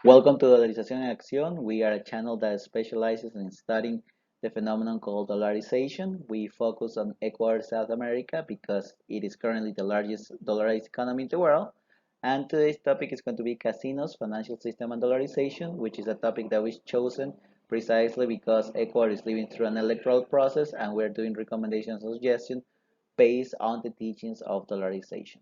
Welcome to Dollarization en Acción. We are a channel that specializes in studying the phenomenon called dollarization. We focus on Ecuador, South America, because it is currently the largest dollarized economy in the world. And today's topic is going to be casinos, financial system, and dollarization, which is a topic that was chosen precisely because Ecuador is living through an electoral process, and we're doing recommendations and suggestions based on the teachings of dollarization.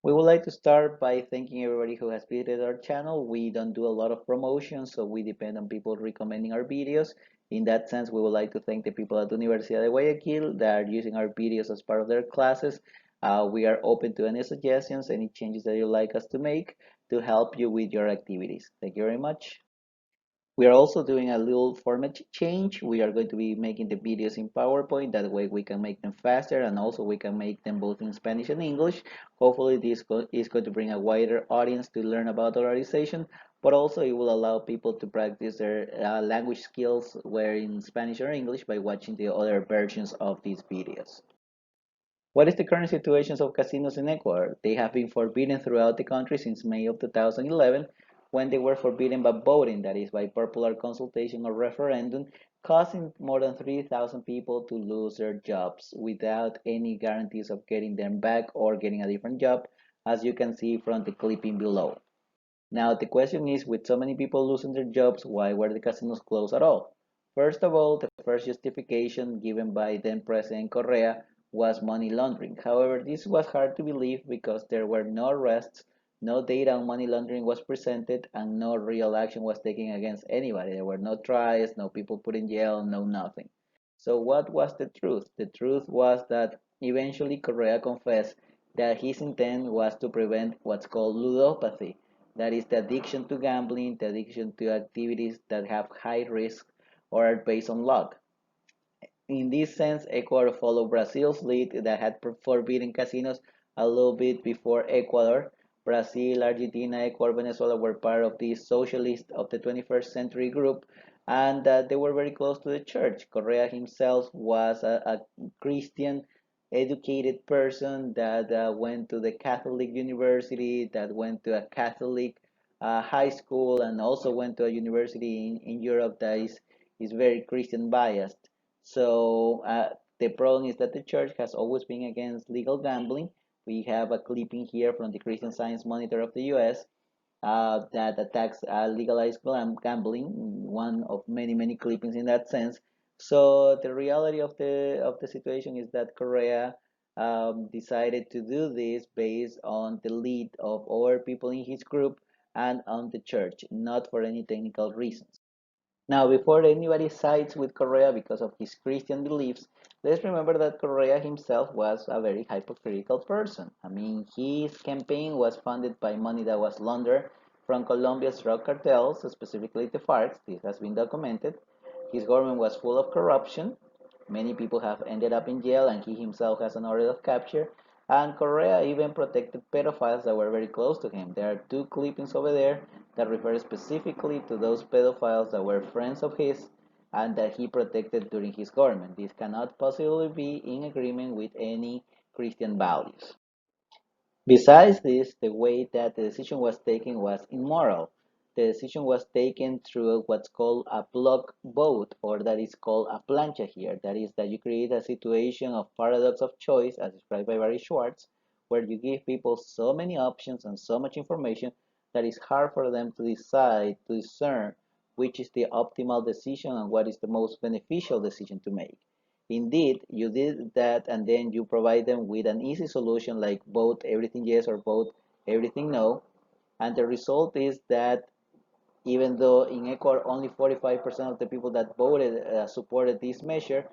We would like to start by thanking everybody who has visited our channel. We don't do a lot of promotion, so we depend on people recommending our videos. In that sense, we would like to thank the people at Universidad de Guayaquil that are using our videos as part of their classes. We are open to any suggestions, any changes that you'd like us to make to help you with your activities. Thank you very much. We are also doing a little format change. We are going to be making the videos in PowerPoint. That way we can make them faster, and also we can make them both in Spanish and English. Hopefully this is going to bring a wider audience to learn about dollarization, but also it will allow people to practice their language skills, whether in Spanish or English, by watching the other versions of these videos. What is the current situation of casinos in Ecuador? They have been forbidden throughout the country since May of 2011, when they were forbidden by voting, that is, by popular consultation or referendum, causing more than 3,000 people to lose their jobs without any guarantees of getting them back or getting a different job, as you can see from the clipping below. Now, the question is, with so many people losing their jobs, why were the casinos closed at all? First of all, the first justification given by then President Correa was money laundering. However, this was hard to believe because there were no arrests, no data on money laundering was presented, and no real action was taken against anybody. There were no trials, no people put in jail, no nothing. So what was the truth? The truth was that eventually Correa confessed that his intent was to prevent what's called ludopathy, that is the addiction to gambling, the addiction to activities that have high risk or are based on luck. In this sense, Ecuador followed Brazil's lead that had forbidden casinos a little bit before Ecuador. Brazil, Argentina, Ecuador, Venezuela were part of the socialists of the 21st century group, and they were very close to the church. Correa himself was a Christian educated person that went to the Catholic university, that went to a Catholic high school, and also went to a university in Europe that is very Christian biased. So the problem is that the church has always been against legal gambling. We have a clipping here from the Christian Science Monitor of the US that attacks legalized gambling, one of many clippings in that sense. So the reality of the situation is that Correa decided to do this based on the lead of other people in his group and on the church, not for any technical reasons. Now, before anybody sides with Correa because of his Christian beliefs, let's remember that Correa himself was a very hypocritical person. I mean, his campaign was funded by money that was laundered from Colombia's drug cartels, specifically the FARC. This has been documented. His government was full of corruption. Many people have ended up in jail, and he himself has an order of capture. And Correa even protected pedophiles that were very close to him. There are two clippings over there that refer specifically to those pedophiles that were friends of his and that he protected during his government. This cannot possibly be in agreement with any Christian values. Besides this, the way that the decision was taken was immoral. The decision was taken through what's called a block vote, or that is called a plancha here. That is, that you create a situation of paradox of choice, as described by Barry Schwartz, where you give people so many options and so much information that it's hard for them to decide, to discern which is the optimal decision and what is the most beneficial decision to make. Indeed, you did that, and then you provide them with an easy solution like vote everything yes or vote everything no. And the result is that even though in Ecuador only 45% of the people that voted supported this measure,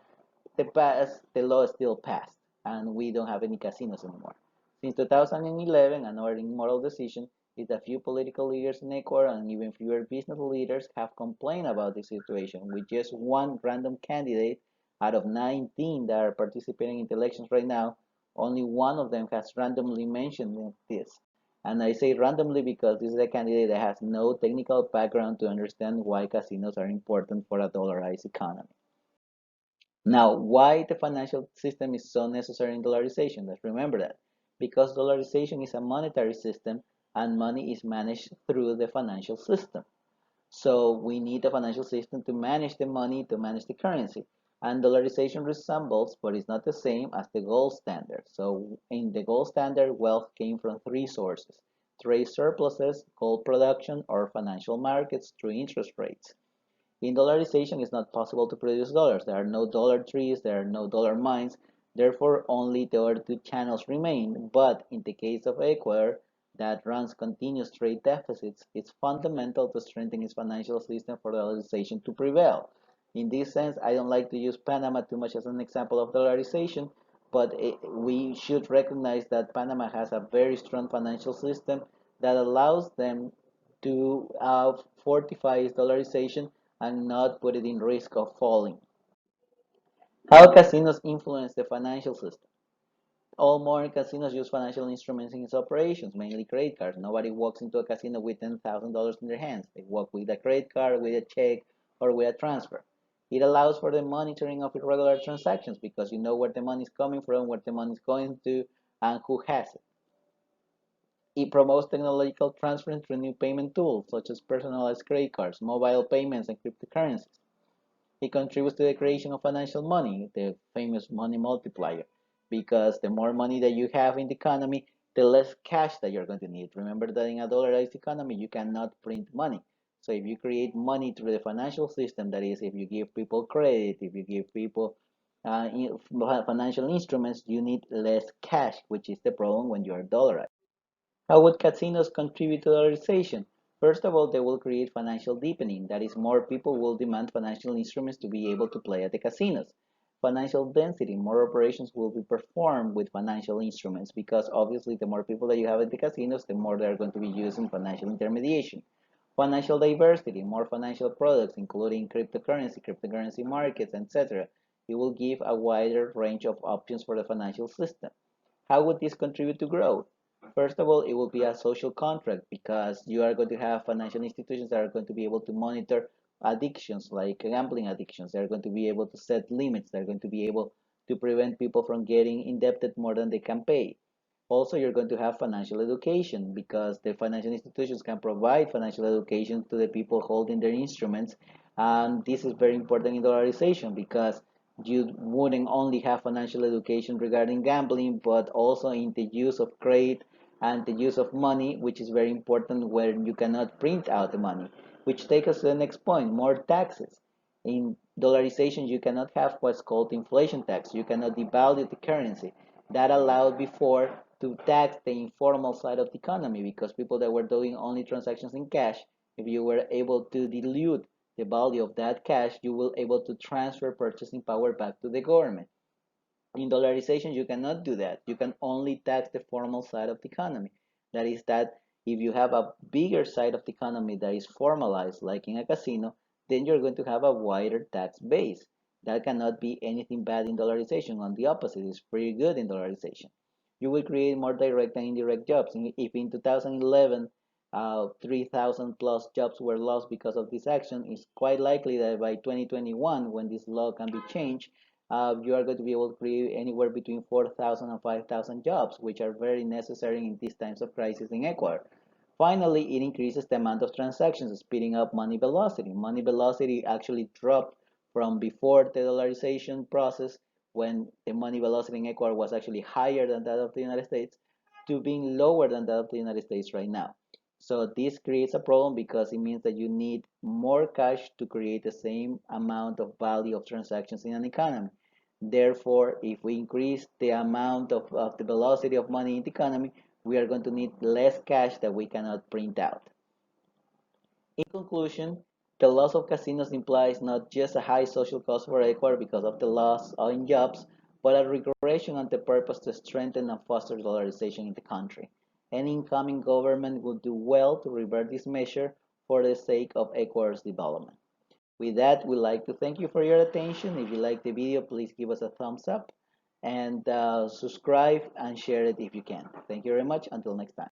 the law still passed, and we don't have any casinos anymore. Since 2011, another immoral decision is that few political leaders in Ecuador and even fewer business leaders have complained about the situation, with just one random candidate out of 19 that are participating in the elections right now. Only one of them has randomly mentioned this. And I say randomly because this is a candidate that has no technical background to understand why casinos are important for a dollarized economy. Now, why the financial system is so necessary in dollarization? Let's remember that. Because dollarization is a monetary system and money is managed through the financial system. So we need a financial system to manage the money, to manage the currency. And dollarization resembles, but it's not the same as the gold standard. So in the gold standard, wealth came from three sources: trade surpluses, gold production, or financial markets through interest rates. In dollarization, it's not possible to produce dollars. There are no dollar trees, there are no dollar mines. Therefore, only the other two channels remain. But in the case of Ecuador, that runs continuous trade deficits, it's fundamental to strengthen its financial system for dollarization to prevail. In this sense, I don't like to use Panama too much as an example of dollarization, but we should recognize that Panama has a very strong financial system that allows them to fortify its dollarization and not put it in risk of falling. How casinos influence the financial system? All modern casinos use financial instruments in its operations, mainly credit cards. Nobody walks into a casino with $10,000 in their hands. They walk with a credit card, with a check, or with a transfer. It allows for the monitoring of irregular transactions because you know where the money is coming from, where the money is going to, and who has it. It promotes technological transfer through new payment tools such as personalized credit cards, mobile payments, and cryptocurrencies. It contributes to the creation of financial money, the famous money multiplier, because the more money that you have in the economy, the less cash that you're going to need. Remember that in a dollarized economy, you cannot print money. So if you create money through the financial system, that is, if you give people credit, if you give people financial instruments, you need less cash, which is the problem when you're dollarized. How would casinos contribute to dollarization? First of all, they will create financial deepening. That is, more people will demand financial instruments to be able to play at the casinos. Financial density, more operations will be performed with financial instruments because obviously the more people that you have at the casinos, the more they're going to be using financial intermediation. Financial diversity, more financial products, including cryptocurrency markets, etc. It will give a wider range of options for the financial system. How would this contribute to growth? First of all, it will be a social contract because you are going to have financial institutions that are going to be able to monitor addictions like gambling addictions. They're going to be able to set limits. They're going to be able to prevent people from getting indebted more than they can pay. Also, you're going to have financial education because the financial institutions can provide financial education to the people holding their instruments. And this is very important in dollarization because you wouldn't only have financial education regarding gambling, but also in the use of credit and the use of money, which is very important when you cannot print out the money. Which takes us to the next point, more taxes. In dollarization, you cannot have what's called inflation tax. You cannot devalue the currency. That allowed before to tax the informal side of the economy because people that were doing only transactions in cash, if you were able to dilute the value of that cash, you will able to transfer purchasing power back to the government. In dollarization, you cannot do that. You can only tax the formal side of the economy. That is that if you have a bigger side of the economy that is formalized, like in a casino, then you're going to have a wider tax base. That cannot be anything bad in dollarization. On the opposite, it's pretty good in dollarization. You will create more direct and indirect jobs. If in 2011, 3,000 plus jobs were lost because of this action, it's quite likely that by 2021, when this law can be changed, you are going to be able to create anywhere between 4,000 and 5,000 jobs, which are very necessary in these times of crisis in Ecuador. Finally, it increases the amount of transactions, speeding up money velocity. Money velocity actually dropped from before the dollarization process, when the money velocity in Ecuador was actually higher than that of the United States, to being lower than that of the United States right now. So this creates a problem because it means that you need more cash to create the same amount of value of transactions in an economy. Therefore, if we increase the amount of the velocity of money in the economy, we are going to need less cash that we cannot print out. In conclusion, the loss of casinos implies not just a high social cost for Ecuador because of the loss in jobs, but a regression on the purpose to strengthen and foster dollarization in the country. Any incoming government will do well to revert this measure for the sake of Ecuador's development. With that, we'd like to thank you for your attention. If you like the video, please give us a thumbs up and subscribe and share it if you can. Thank you very much. Until next time.